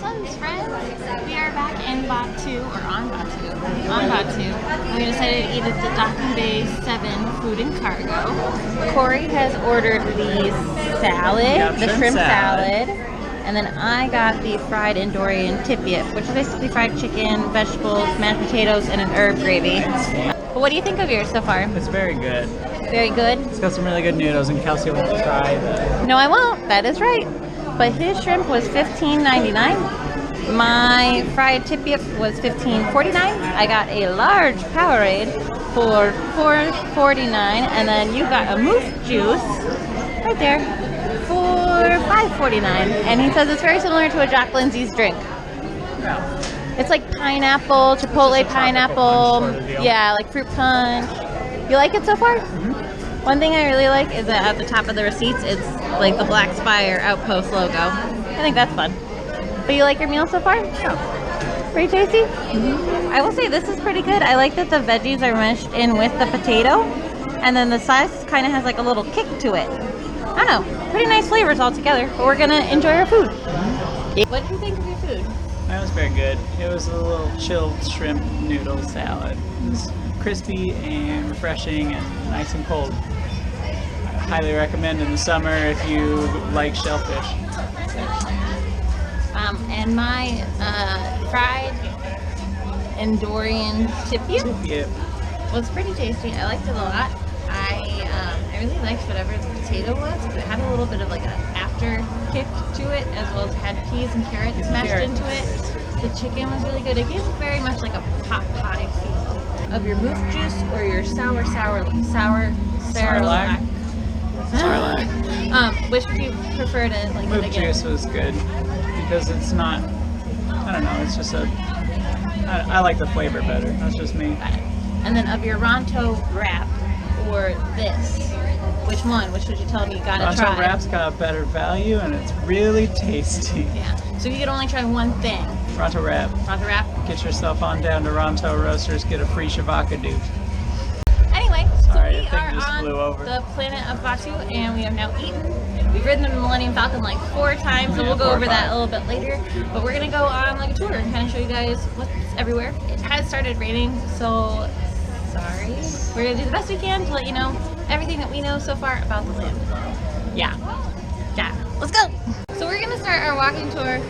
Close, friends. We are back in Batuu, or on Batuu. We decided to eat at the Docking Bay 7 Food and Cargo. Cory has ordered the salad, the shrimp salad. And then I got the fried Andorian tipiat, which is basically fried chicken, vegetables, mashed potatoes, and an herb gravy. But what do you think of yours so far? It's very good. Very good? It's got some really good noodles, and Kelsey won't try the... No, I won't. That is right. But his shrimp was $15.99. My fried tipiat was $15.49. I got a large Powerade for $4.49, and then you got a moose juice right there for $5.49. And he says it's very similar to a Jack Lindsay's drink. Yeah. It's like pineapple, chipotle pineapple, sort of yeah, like fruit punch. You like it so far? Mm-hmm. One thing I really like is that at the top of the receipts, it's like the Black Spire Outpost logo. I think that's fun. But you like your meal so far? Yeah. Pretty tasty? Mm-hmm. I will say this is pretty good. I like that the veggies are meshed in with the potato, and then the sauce kind of has like a little kick to it. I don't know. Pretty nice flavors all together, but we're going to enjoy our food. Mm-hmm. What did you think of your food? That was very good. It was a little chilled shrimp noodle salad. It was crispy and refreshing and nice and cold. I highly recommend in the summer if you like shellfish. And my fried Andorian tipiat was pretty tasty. I liked it a lot. I really liked whatever the potato was. It had a little bit of like an after kick to it, as well as had peas and carrots smashed into it. The chicken was really good. It gave very much like a pot pie feel. Of your moose juice or your sour Sarlacc. Which would you prefer to like? Moose juice was good because it's not. I don't know. It's just a. I like the flavor better. That's just me. Got it. And then of your Ronto wrap or this, which one? Which would you tell me you gotta try? Ronto wrap's got a better value and it's really tasty. Yeah. So you could only try one thing. Ronto wrap. Ronto wrap. Get yourself on down to Ronto Roasters. Get a free Shavaka dude. Anyway, so Sorry, we are on the planet of Batuu, and we have now eaten. We've ridden the Millennium Falcon like 4 times, and we'll go over that a little bit later. But we're gonna go on like a tour and kind of show you guys what's everywhere. It has started raining, so sorry. We're gonna do the best we can to let you know everything that we know so far about the land. Yeah. Let's go. So we're gonna start our walking tour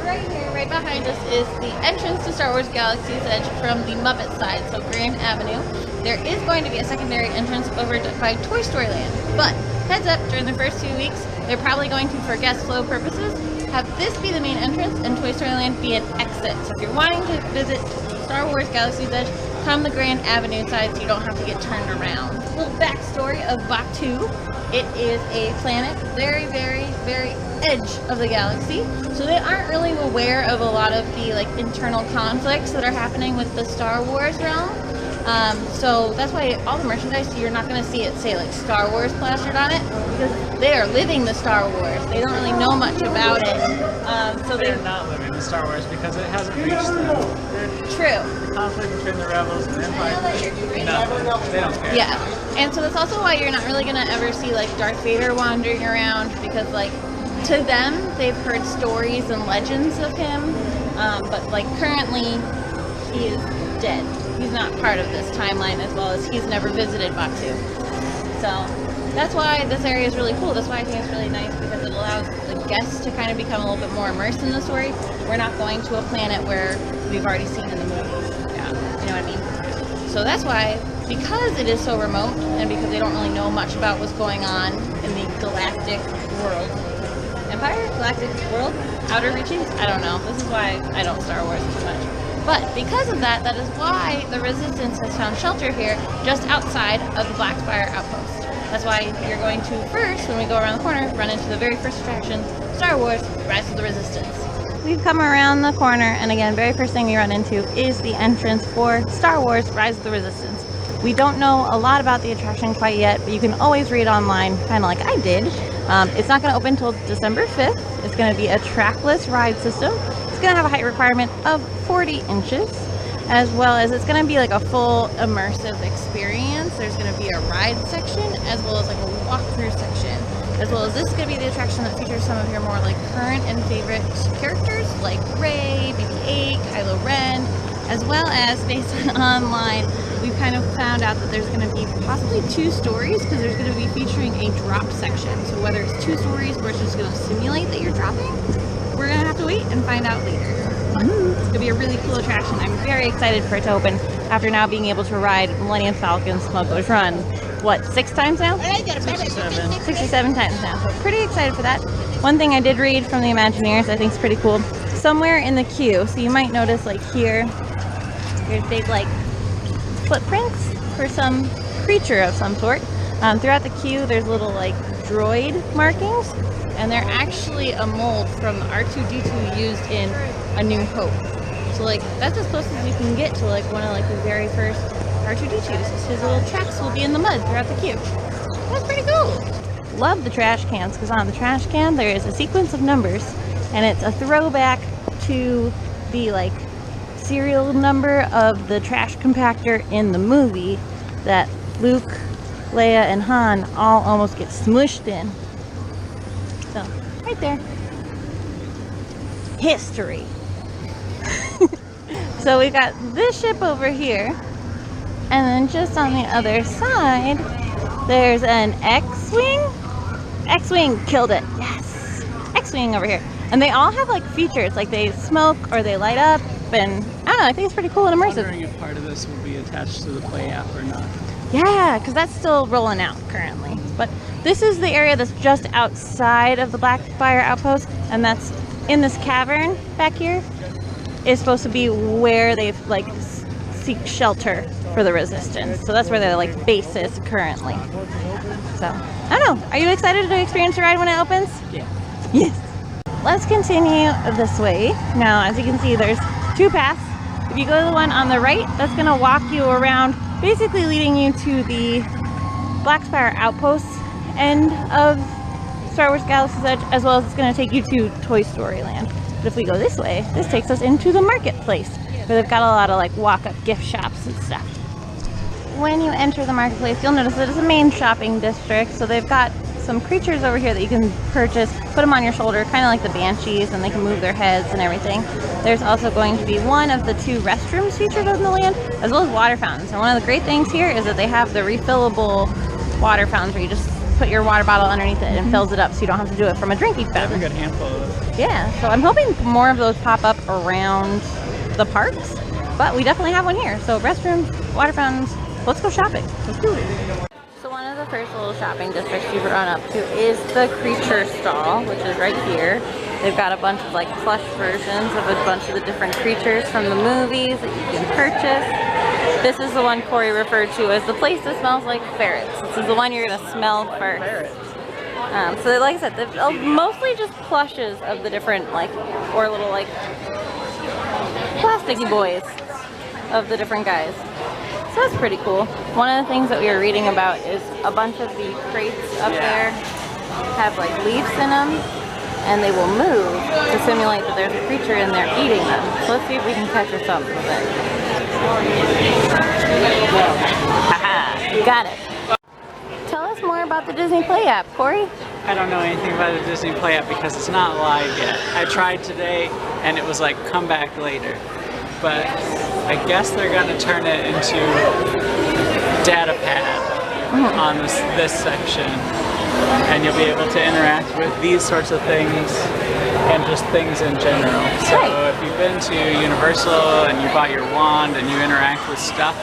right here. Right behind us is the entrance to Star Wars Galaxy's Edge from the Muppet side, so Grand Avenue. There is going to be a secondary entrance over by Toy Story Land, but heads up, during the first 2 weeks, they're probably going to, for guest flow purposes, have this be the main entrance and Toy Story Land be an exit. So if you're wanting to visit Star Wars Galaxy's Edge, come the Grand Avenue side so you don't have to get turned around. A little backstory of Batuu. It is a planet very, very, very edge of the galaxy, so they aren't really aware of a lot of the like internal conflicts that are happening with the Star Wars realm. So that's why all the merchandise, you're not going to see it say like Star Wars plastered on it, because they are living the Star Wars. They don't really know much about it. So they're not living the Star Wars because it hasn't reached them. True. The conflict between the Rebels and the Empire. No, they don't care. Yeah, and so that's also why you're not really going to ever see like Darth Vader wandering around, because like to them, they've heard stories and legends of him, but like currently, he is dead. He's not part of this timeline, as well as he's never visited Batuu. So that's why this area is really cool. That's why I think it's really nice, because it allows the guests to kind of become a little bit more immersed in the story. We're not going to a planet where we've already seen in the movies. Yeah, you know what I mean? So that's why, because it is so remote, and because they don't really know much about what's going on in the galactic world. Empire? Galactic world? Outer reachings? I don't know. This is why I don't Star Wars too much. But because of that, that is why the Resistance has found shelter here just outside of the Black Spire Outpost. That's why you're going to first, when we go around the corner, run into the very first attraction, Star Wars Rise of the Resistance. We've come around the corner, and again, very first thing we run into is the entrance for Star Wars Rise of the Resistance. We don't know a lot about the attraction quite yet, but you can always read online, kind of like I did. It's not going to open until December 5th. It's going to be a trackless ride system. It's going to have a height requirement of 40 inches, as well as it's going to be like a full immersive experience. There's going to be a ride section, as well as like a walkthrough section, as well as this is going to be the attraction that features some of your more like current and favorite characters, like Rey, as well as based on online, we've kind of found out that there's going to be possibly 2 stories because there's going to be featuring a drop section. So whether it's 2 stories or it's just going to simulate that you're dropping, we're going to have to wait and find out later. But it's going to be a really cool attraction. I'm very excited for it to open after now being able to ride Millennium Falcon Smuggler's Run, what, 6 times now? 67 times now. So pretty excited for that. One thing I did read from the Imagineers I think is pretty cool. Somewhere in the queue, so you might notice like here, there's big like footprints for some creature of some sort. Throughout the queue, there's little like droid markings, and they're actually a mold from the R2-D2 used in A New Hope. So like that's as close as you can get to like one of like the very first R2-D2s. His little tracks will be in the mud throughout the queue. That's pretty cool. Love the trash cans because on the trash can there is a sequence of numbers, and it's a throwback to the like serial number of the trash compactor in the movie that Luke, Leia, and Han all almost get smushed in. So, right there. History. So we got this ship over here, and then just on the other side, there's an X-Wing. X-Wing killed it. Yes. X-Wing over here. And they all have like features, like they smoke or they light up, and I don't know, I think it's pretty cool and immersive. I'm wondering if part of this will be attached to the PlayUp or not. Yeah, because that's still rolling out currently. But this is the area that's just outside of the Blackfire Outpost, and that's in this cavern back here. Is supposed to be where they've like seek shelter for the Resistance. So that's where their like base is currently. So I don't know. Are you excited to experience the ride when it opens? Yeah. Yes. Let's continue this way. Now, as you can see, there's 2 paths. If you go to the one on the right, that's going to walk you around, basically leading you to the Blackspire Outpost end of Star Wars Galaxy's Edge, as well as it's going to take you to Toy Story Land. But if we go this way, this takes us into the marketplace, where they've got a lot of like walk-up gift shops and stuff. When you enter the marketplace, you'll notice that it's a main shopping district, so they've got some creatures over here that you can purchase, put them on your shoulder, kind of like the banshees, and they can move their heads and everything. There's also going to be one of the 2 restrooms featured on the land, as well as water fountains. And one of the great things here is that they have the refillable water fountains where you just put your water bottle underneath it and fills it up, so you don't have to do it from a drinking fountain. I have a good handful of those. Yeah, so I'm hoping more of those pop up around the parks, but we definitely have one here. So restrooms, water fountains, let's go shopping. Let's do it. So one of the first little shopping districts you've run up to is the creature stall, which is right here. They've got a bunch of like plush versions of a bunch of the different creatures from the movies that you can purchase. This is the one Cory referred to as the place that smells like ferrets. This is the one you're gonna smell first. So like I said, they're mostly just plushes of the different like, or little like plasticky boys of the different guys. So that's pretty cool. One of the things that we were reading about is a bunch of the crates up there have like leaves in them, and they will move to simulate that there's a creature in there eating them. So let's see if we can catch or something with it. Haha, got it. Tell us more about the Disney PlayUp, Cory. I don't know anything about the Disney PlayUp because it's not live yet. I tried today and it was like, come back later. But I guess they're going to turn it into data pad on this section, and you'll be able to interact with these sorts of things and just things in general. So if you've been to Universal and you bought your wand and you interact with stuff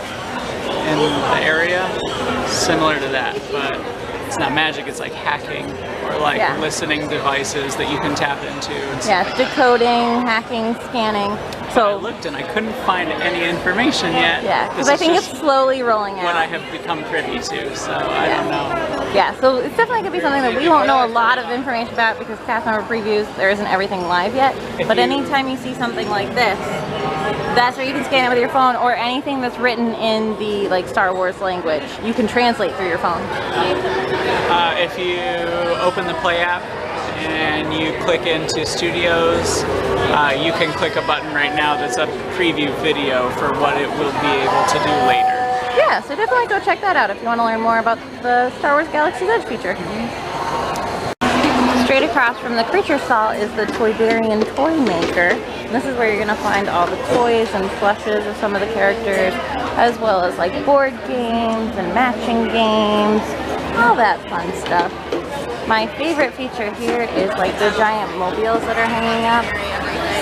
in the area, similar to that, but it's not magic, it's like hacking or like listening devices that you can tap into. And yeah, decoding, hacking, scanning. So I looked and I couldn't find any information yet. Yeah, because I think it's slowly rolling out. What I have become privy to, so I don't know. Yeah, so it's definitely going to be something that we won't know a lot of information about because cast member previews, there isn't everything live yet. But anytime you see something like this, that's where you can scan it with your phone, or anything that's written in the like Star Wars language, you can translate through your phone. If you open the PlayUp and you click into Studios, you can click a button right now that's a preview video for what it will be able to do later. Yeah, so definitely go check that out if you want to learn more about the Star Wars Galaxy's Edge feature. straight across from the creature stall is the Toymaker. And this is where you're gonna find all the toys and plushes of some of the characters, as well as like board games and matching games, all that fun stuff. My favorite feature here is like the giant mobiles that are hanging up.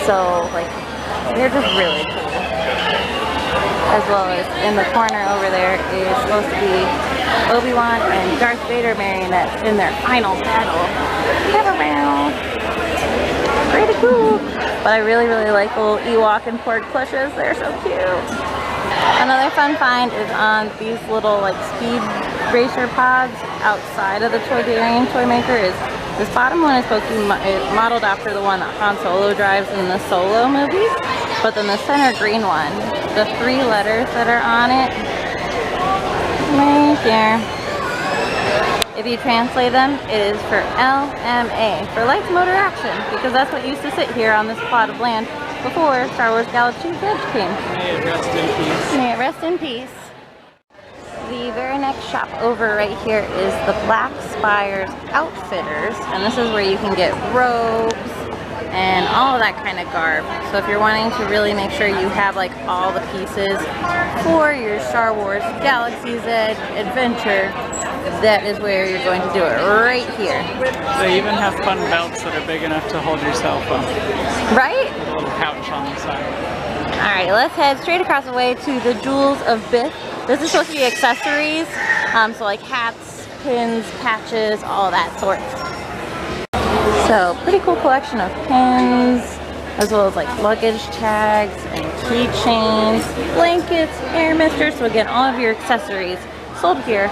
So like, they're just really cool. As well as in the corner over there is supposed to be Obi-Wan and Darth Vader marionettes in their final battle. Pretty cool. But I really like the little Ewok and Porg plushes. They're so cute. Another fun find is on these little like speed racer pods outside of the Toymaker. Is this bottom one is supposed to be modeled after the one that Han Solo drives in the Solo movies, but then the center green one, the 3 letters that are on it, right there, if you translate them, it is for LMA, for Lights Motor Action, because that's what used to sit here on this plot of land before Star Wars Galaxy's Edge came. May it rest in peace. May it rest in peace. The very next shop over right here is the Black Spires Outfitters, and this is where you can get robes and all of that kind of garb. So if you're wanting to really make sure you have like all the pieces for your Star Wars Galaxy's Edge adventure, that is where you're going to do it, right here. They even have fun belts that are big enough to hold your cell phone. Right? With a little pouch on the side. Alright, let's head straight across the way to the Jewels of Biff. This is supposed to be accessories, so like hats, pins, patches, all that sort. So, pretty cool collection of pins, as well as like luggage tags and keychains, blankets, air misters. So again, all of your accessories sold here.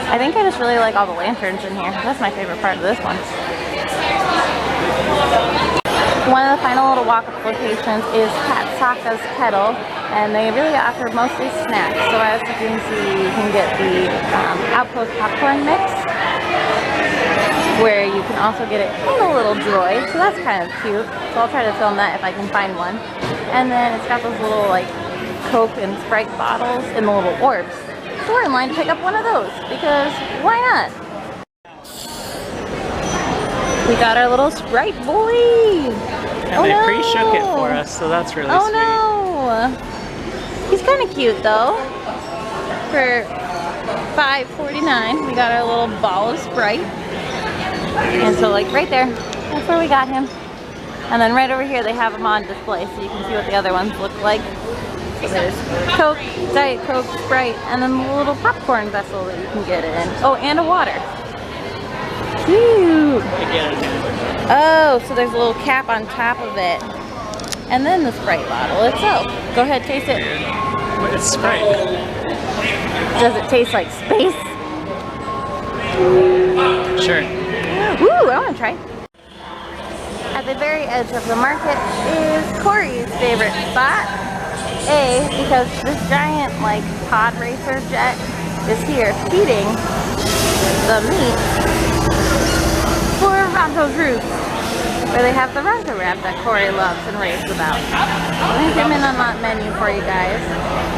I think I just really like all the lanterns in here. That's my favorite part of this one. One of the final little walk-up locations is Kat Saka's Kettle, and they really offer mostly snacks. So as you can see, you can get the Outpost popcorn mix, where you can also get it in a little droid, so that's kind of cute. So I'll try to film that if I can find one. And then it's got those little like Coke and Sprite bottles in the little orbs. So we're in line to pick up one of those, because why not? We got our little Sprite boy! And they pre-shook it for us, so that's really sweet. Oh no! He's kind of cute though. For $5.49, we got our little ball of Sprite. And so like right there, that's where we got him. And then right over here they have them on display so you can see what the other ones look like. So there's Coke, Diet Coke, Sprite, and then the little popcorn vessel that you can get it in. Oh, and a water. Cute! Oh, so there's a little cap on top of it. And then the Sprite bottle itself. Go ahead, taste it. It's Sprite. Does it taste like space? Sure. Ooh, I want to try. At the very edge of the market is Cory's favorite spot. A, because this giant like pod racer jet is here feeding the meat for Ronto's Roost, where they have the Ronto wrap that Cory loves and raves about. Let me zoom in on that menu for you guys.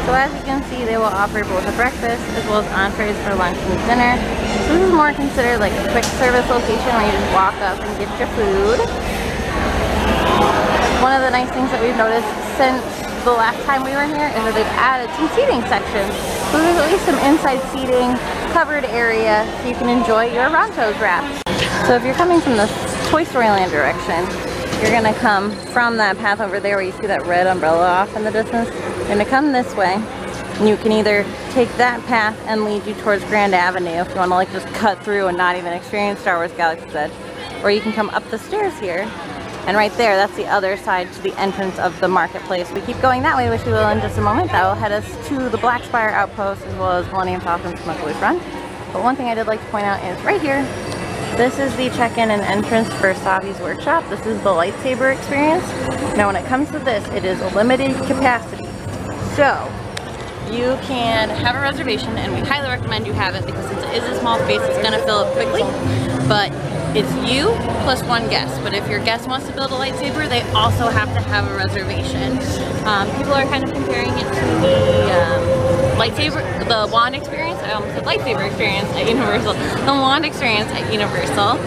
So as you can see, they will offer both a breakfast as well as entrees for lunch and dinner. So this is more considered like a quick service location where you just walk up and get your food. One of the nice things that we've noticed since the last time we were here is that they've added some seating sections. So there's at least some inside seating, covered area, so you can enjoy your Ronto's wraps. So if you're coming from the Toy Story Land direction, you're gonna come from that path over there where you see that red umbrella off in the distance. You're gonna come this way, and you can either take that path and lead you towards Grand Avenue if you wanna like just cut through and not even experience Star Wars Galaxy's Edge. Or you can come up the stairs here, and right there, that's the other side to the entrance of the marketplace. We keep going that way, which we will in just a moment. That will head us to the Black Spire Outpost as well as Millennium Falcon Smuggler's Run. But one thing I did like to point out is right here, this is the check-in and entrance for Savi's workshop. This is the Lightsaber Experience. Now when it comes to this, it is a limited capacity. So you can have a reservation, and we highly recommend you have it because since it is a small space, it's going to fill up quickly. But it's you plus one guest. But if your guest wants to build a lightsaber, they also have to have a reservation. People are kind of comparing it to the lightsaber, the wand experience I almost said Lightsaber Experience at Universal, the Wand Experience at Universal.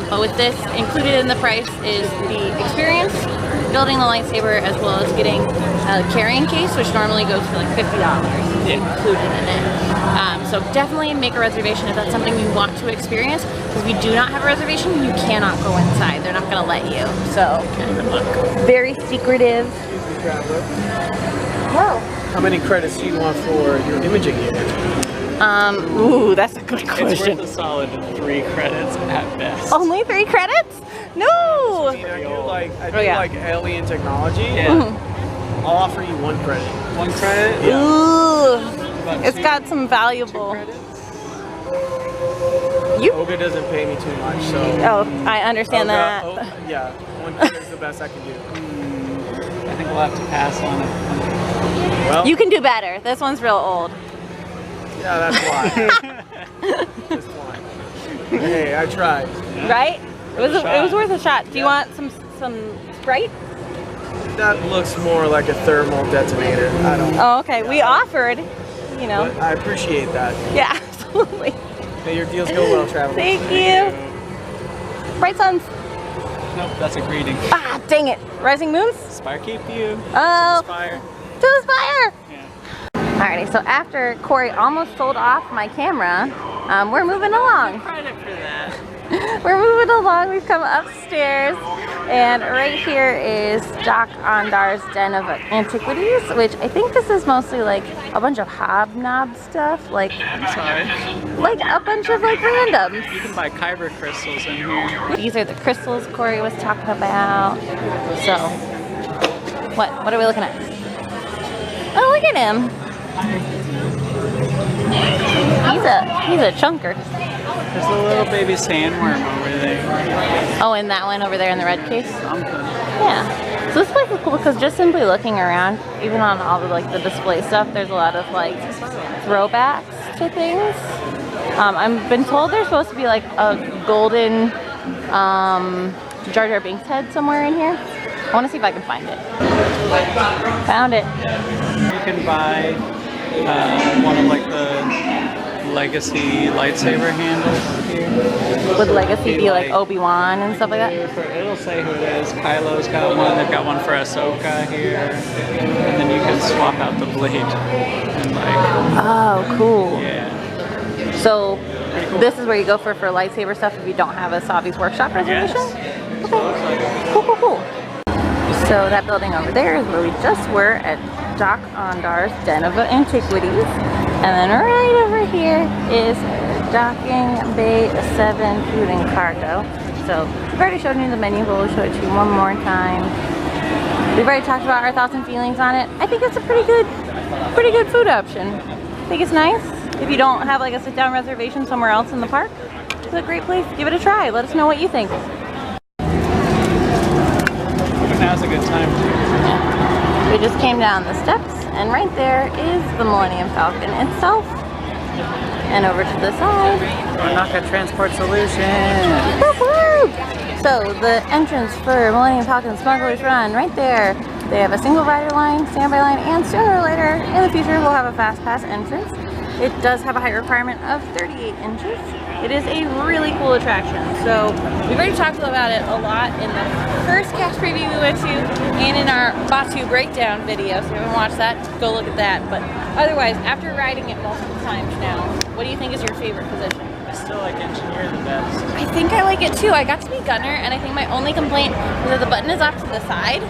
But with this, included in the price is the experience, building the lightsaber, as well as getting a carrying case, which normally goes for like $50 included in it. So definitely make a reservation if that's something you want to experience. If you do not have a reservation, you cannot go inside. They're not going to let you. So very secretive. Whoa. How many credits do you want for your imaging unit? Ooh, that's a good It's question. worth a solid 3 credits at best. Only 3 credits? No! I do like alien technology. Yeah. I'll offer you 1 credit. 1 credit? Yeah. Ooh, About it's 2 got some valuable. credits? Oga doesn't pay me too much, so. Oh, I understand that. Yeah, 1 credit is the best I can do. I think we'll have to pass on it. Well, You can do better. This one's real old. yeah, that's why. Just one. Hey, I tried. Right? It was worth a shot. Do you Yeah. want some Sprite? That looks more like a thermal detonator. I don't. Oh, okay. We offered, you know. But I appreciate that. Yeah, absolutely. May your deals go well, traveler. Thank you. Bright suns. Nope, that's a greeting. Ah, dang it. Rising moons? Spire keep you. Oh, Spire. to the spire. Yeah. Alrighty, so after Cory almost sold off my camera, we're moving along. Credit for that. We're moving along. We've come upstairs, and right here is Doc Ondar's Den of Antiquities, which I think this is mostly like a bunch of hobnob stuff, like Sorry. a bunch of like randoms. You can buy kyber crystals in here. These are the crystals Cory was talking about. So, what are we looking at? Oh, look at him. He's a chunker. There's a little baby sandworm over there. Oh, and that one over there in the red case. Something. Yeah. So this place is cool because just simply looking around, even on all the like the display stuff, there's a lot of like throwbacks to things. I've been told there's supposed to be like a golden Jar Jar Binks head somewhere in here. I want to see if I can find it. Found it. You can buy one of like the legacy lightsaber handles here. Would Legacy be like Obi-Wan and stuff like that? It'll say who it is. Kylo's got one. They've got one for Ahsoka here. And then you can swap out the blade. And like, Oh, cool. yeah. So this is where you go for lightsaber stuff if you don't have a Savi's Workshop reservation? Yes. Okay. Cool. So that building over there is where we just were at Doc Ondar's Den of Antiquities. And then right over here is Docking Bay 7 Food and Cargo. So we've already shown you the menu, but we'll show it to you one more time. We've already talked about our thoughts and feelings on it. I think it's a pretty good food option. I think it's nice. If you don't have like a sit-down reservation somewhere else in the park, it's a great place. Give it a try. Let us know what you think. Now's a good time too. We just came down the steps, and right there is the Millennium Falcon itself. And over to the side, Oka Transport Solution. woo-hoo! So the entrance for Millennium Falcon Smuggler's Run, right there. They have a single rider line, standby line, and sooner or later in the future we'll have a fast pass entrance. It does have a height requirement of 38 inches. It is a really cool attraction. So we've already talked about it a lot in the first cast preview we went to and in our Batuu breakdown video. So if you haven't watched that, go look at that. But otherwise, after riding it multiple times now, what do you think is your favorite position? I still like Engineer the best. I think I like it too. I got to be Gunner, and I think my only complaint is that the button is off to the side.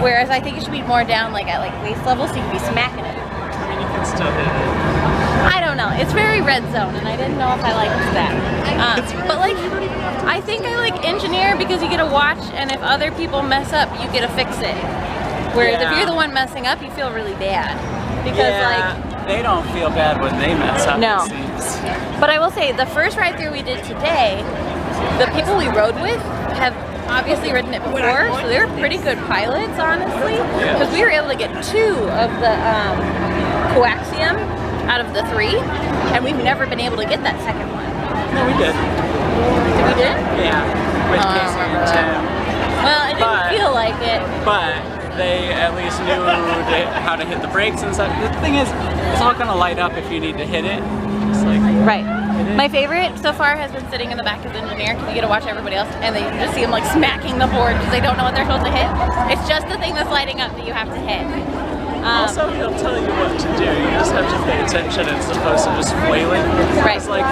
Whereas I think it should be more down like at like waist level so you can be smacking it. I mean, you can still hit it. I don't know. It's very red zone, and I didn't know if I liked that. But like, I think I like Engineer because you get to watch, and if other people mess up, you get to fix it. Whereas if you're the one messing up, you feel really bad because like they don't feel bad when they mess up. No. It seems. But I will say, the first ride through we did today, the people we rode with have obviously ridden it before, so they were pretty good pilots, honestly. Because we were able to get 2 of the coaxium out of the 3, and we've never been able to get that second one. No, we did. We did? Yeah. With Casey and Tim. Well, it didn't feel like it. But they at least knew how to hit the brakes and stuff. The thing is, it's all gonna light up if you need to hit it. It's like, right. My favorite so far has been sitting in the back as engineer because you get to watch everybody else and then you just see them like smacking the board because they don't know what they're supposed to hit. It's just the thing that's lighting up that you have to hit. Also, he'll tell you what to do. You just have to pay attention as opposed to just flailing. Right. It's like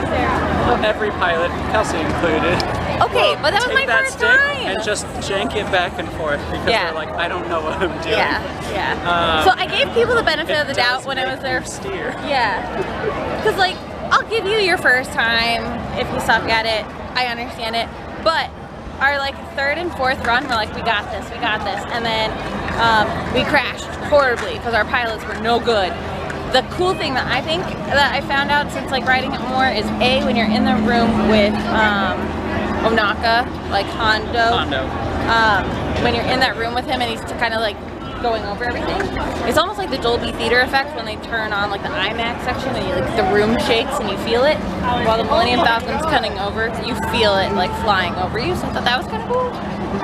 every pilot, Kelsey included. Okay, but that was my first time. And just jank it back and forth because they're like, I don't know what I'm doing. Yeah. So I gave people the benefit of the doubt when I was there. Steer. Yeah. Because like, I'll give you your first time if you suck at it. I understand it. But our like third and fourth run, we're like, we got this. And then we crashed horribly because our pilots were no good. The cool thing that I think that I found out since like riding it more is when you're in the room with Onaka, like Hondo. When you're in that room with him and he's kind of like going over everything, it's almost like the Dolby Theater effect when they turn on like the IMAX section and you, like the room shakes and you feel it while the Millennium Falcon's coming over. You feel it like flying over you. So I thought that was kind of cool,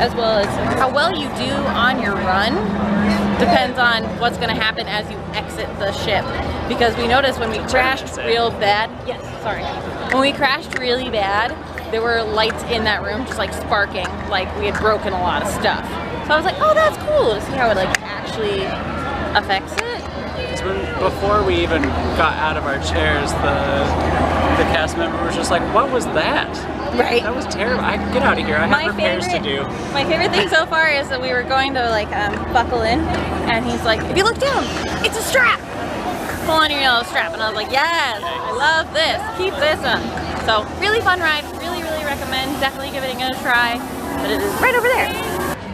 as well as how well you do on your run depends on what's going to happen as you exit the ship. Because we noticed when we crashed real bad. Yes, sorry. When we crashed really bad, there were lights in that room just like sparking, like we had broken a lot of stuff. So I was like, oh, that's cool to see how it like actually affects it. Before we even got out of our chairs, the cast member was just like, what was that? Right. That was terrible. I get out of here. I have repairs to do. My favorite thing so far is that we were going to like buckle in, and he's like, if you look down, it's a strap. Pull on your yellow strap. And I was like, yes, I love this. Keep this on. So really fun ride. Really recommend. Definitely give it a try. But it is right over there.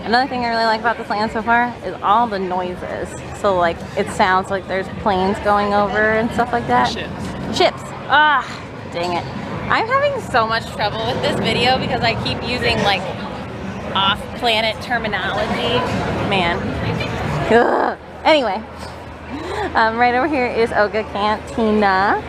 Another thing I really like about this land so far is all the noises. So like it sounds like there's planes going over and stuff like that. Ships. Ah, dang it. I'm having so much trouble with this video because I keep using like off-planet terminology. Man. Ugh. Anyway, right over here is Oka Cantina.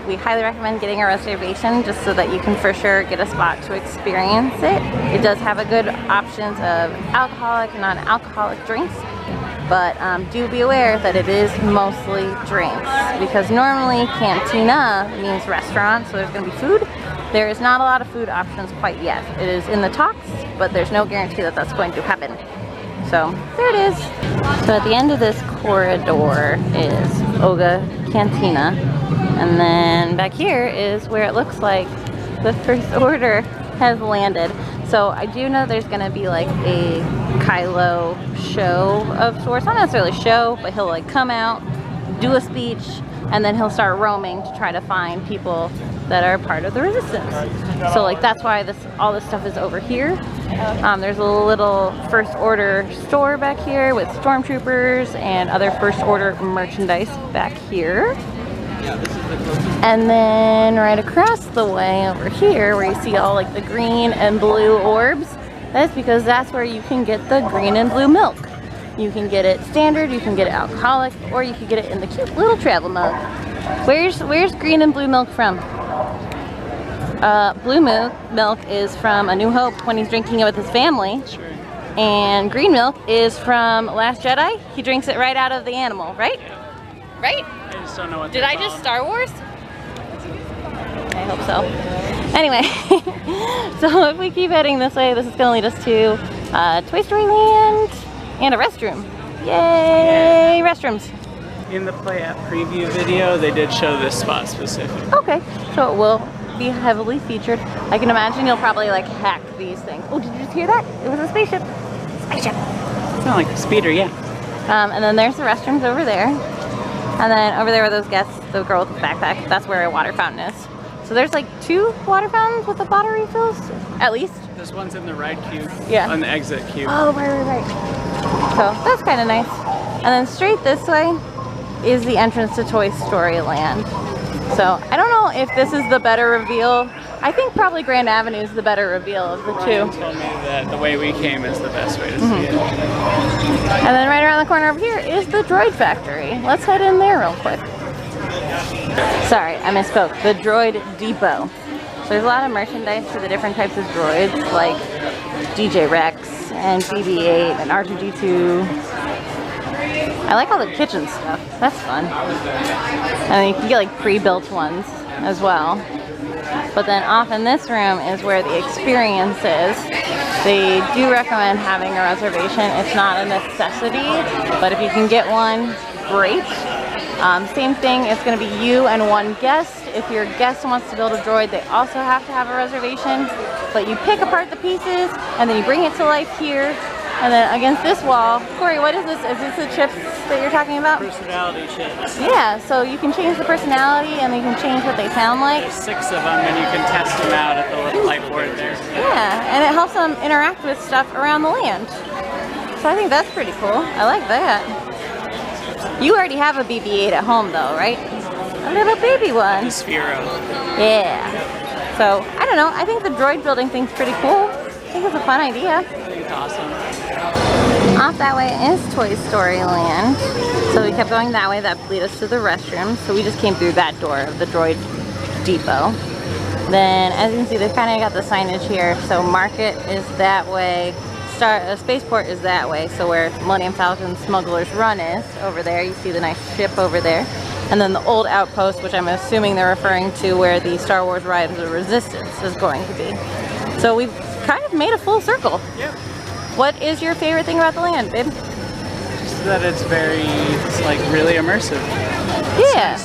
We highly recommend getting a reservation just so that you can for sure get a spot to experience it. It does have a good options of alcoholic and non-alcoholic drinks, but do be aware that it is mostly drinks because normally cantina means restaurant, so there's going to be food. There is not a lot of food options quite yet. It is in the talks, but there's no guarantee that that's going to happen. So there it is. So at the end of this corridor is Oka Cantina. And then back here is where it looks like the First Order has landed. So I do know there's going to be like a Kylo show of sorts. Not necessarily show, but he'll like come out, do a speech, and then he'll start roaming to try to find people that are part of the Resistance. So like that's why all this stuff is over here. There's a little First Order store back here with stormtroopers and other First Order merchandise back here. And then right across the way over here where you see all like the green and blue orbs, that's because that's where you can get the green and blue milk. You can get it standard, you can get it alcoholic, or you can get it in the cute little travel mug. Where's green and blue milk from? Blue milk is from A New Hope when he's drinking it with his family. Sure. And green milk is from Last Jedi. He drinks it right out of the animal, right? Yeah. Right? I just don't know what Did I just Star Wars? I hope so. Anyway, so if we keep heading this way, this is going to lead us to Toy Story Land and a restroom. Yay! Restrooms. In the PlayUp preview video, they did show this spot specifically. Okay, so it will be heavily featured. I can imagine you'll probably like hack these things. Oh, did you just hear that? It was a spaceship. Spaceship. It's not like a speeder, yeah. And then there's the restrooms over there. And then over there are those guests, the girl with the backpack. That's where a water fountain is. So there's like 2 water fountains with the bottle refills, at least. There's ones in the ride queue. Yeah. On the exit queue. Oh, right. So that's kind of nice. And then straight this way is the entrance to Toy Story Land. So I don't know if this is the better reveal. I think probably Grand Avenue is the better reveal of the Ryan two. told me that the way we came is the best way to see it. And then right around the corner over here is the Droid Factory. Let's head in there real quick. Sorry, I misspoke. The Droid Depot. So there's a lot of merchandise for the different types of droids, like DJ Rex and BB-8 and R2-D2. I like all the kitchen stuff. That's fun. And you can get like pre-built ones as well. But then off in this room is where the experience is. They do recommend having a reservation. It's not a necessity, but if you can get one, great. Same thing, it's going to be you and one guest. If your guest wants to build a droid, they also have to have a reservation. But you pick apart the pieces, and then you bring it to life here. And then against this wall, Cory, what is this? Is this the chips that you're talking about? Personality chips. Yeah, so you can change the personality and you can change what they sound like. There's 6 of them and you can test them out at the little light board there. Yeah, and it helps them interact with stuff around the land. So I think that's pretty cool. I like that. You already have a BB-8 at home though, right? A little baby one. The Sphero. Yeah. So, I don't know. I think the droid building thing's pretty cool. I think it's a fun idea. It's awesome. Off that way is Toy Story Land. So we kept going that way. That lead us to the restroom. So we just came through that door of the Droid Depot. Then, as you can see, they've kind of got the signage here. So Market is that way. Spaceport is that way. So where Millennium Falcon Smuggler's Run is, over there. You see the nice ship over there. And then the old outpost, which I'm assuming they're referring to where the Star Wars Rise of the Resistance is going to be. So we've kind of made a full circle. Yep. What is your favorite thing about the land, babe? Just that it's like really immersive. Yeah.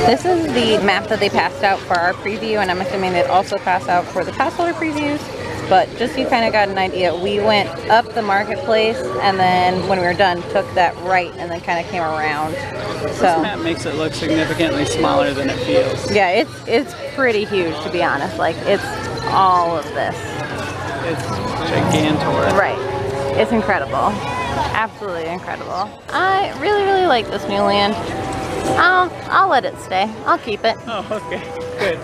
This is the map that they passed out for our preview, and I'm assuming they'd also pass out for the pass holder previews. But just so you kind of got an idea, we went up the marketplace, and then when we were done, took that right, and then kind of came around. This map makes it look significantly smaller than it feels. Yeah, it's pretty huge, to be honest. Like, it's all of this. It's gigantor. Right. It's incredible. Absolutely incredible. I really, really like this new land. I'll let it stay. I'll keep it. Oh, okay. Good.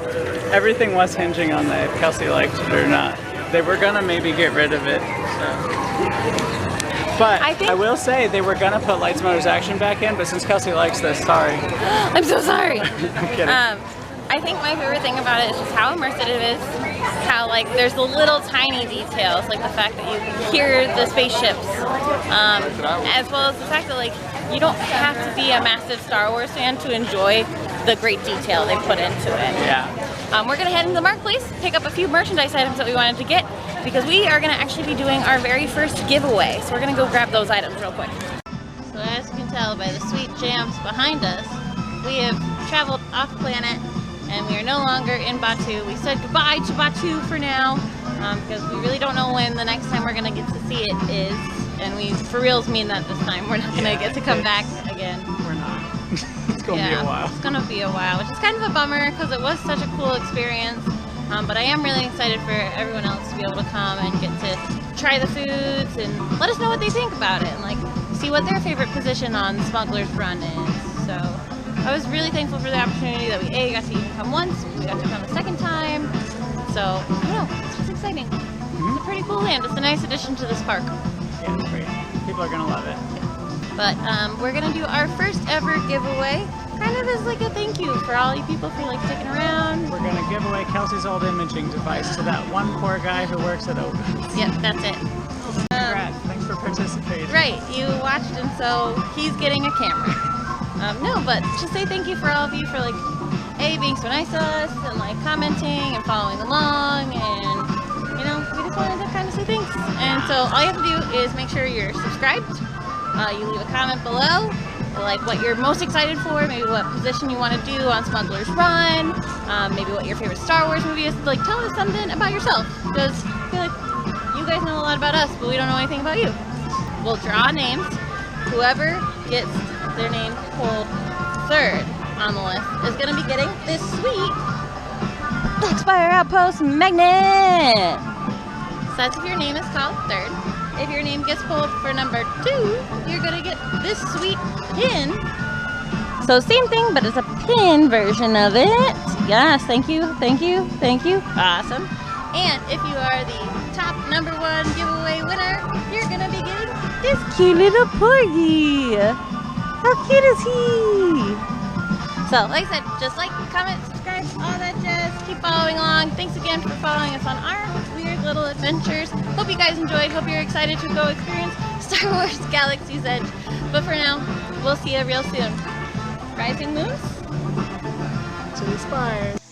Everything was hinging on that, if Kelsey liked it or not. They were gonna maybe get rid of it. So. But I will say they were gonna put Lights Motors Action back in, but since Kelsey likes this, sorry. I'm so sorry. I'm kidding. I think my favorite thing about it is just how immersive it is. How like there's the little tiny details, like the fact that you hear the spaceships, as well as the fact that like you don't have to be a massive Star Wars fan to enjoy the great detail they put into it. Yeah. We're gonna head into the marketplace, pick up a few merchandise items that we wanted to get, because we are gonna actually be doing our very first giveaway. So we're gonna go grab those items real quick. So as you can tell by the sweet jams behind us, we have traveled off planet and we are no longer in Batuu. We said goodbye to Batuu for now, because we really don't know when the next time we're gonna get to see it is. And we for reals mean that this time. We're not gonna get to come back again. We're not. It's gonna be a while. It's gonna be a while, which is kind of a bummer because it was such a cool experience. But I am really excited for everyone else to be able to come and get to try the foods and let us know what they think about it and like see what their favorite position on Smuggler's Run is. So I was really thankful for the opportunity that we got to even come once, we got to come a second time. So I don't know, it's just exciting. It's a pretty cool land. It's a nice addition to this park. Yeah, it's great. People are gonna love it. But we're gonna do our first ever giveaway, kind of as like a thank you for all you people for like sticking around. We're gonna give away Kelsey's old imaging device to that one poor guy who works at Oka. Yep, that's it. Congrats, thanks for participating. Right, you watched and so he's getting a camera. No, but just say thank you for all of you for like, being so nice to us and like commenting and following along, and you know, we just wanted to kind of say thanks. And so all you have to do is make sure you're subscribed. You leave a comment below, like what you're most excited for, maybe what position you want to do on Smuggler's Run, maybe what your favorite Star Wars movie is. Like, tell us something about yourself, because I feel like you guys know a lot about us, but we don't know anything about you. We'll draw names. Whoever gets their name pulled third on the list is going to be getting this sweet Black Spire Outpost magnet. So that's if your name is called third. If your name gets pulled for number 2, you're gonna get this sweet pin. So same thing, but it's a pin version of it. Yes, thank you, thank you, thank you. Awesome. And if you are the top number 1 giveaway winner, you're gonna be getting this cute little porgy. How cute is he? So like I said, just like, comment, subscribe, all that jazz. keep following along. Thanks again for following us on our weird little adventures. Hope you guys enjoyed. Hope you're excited to go experience Star Wars Galaxy's Edge. But for now, we'll see you real soon. Rising moons? To the Spires.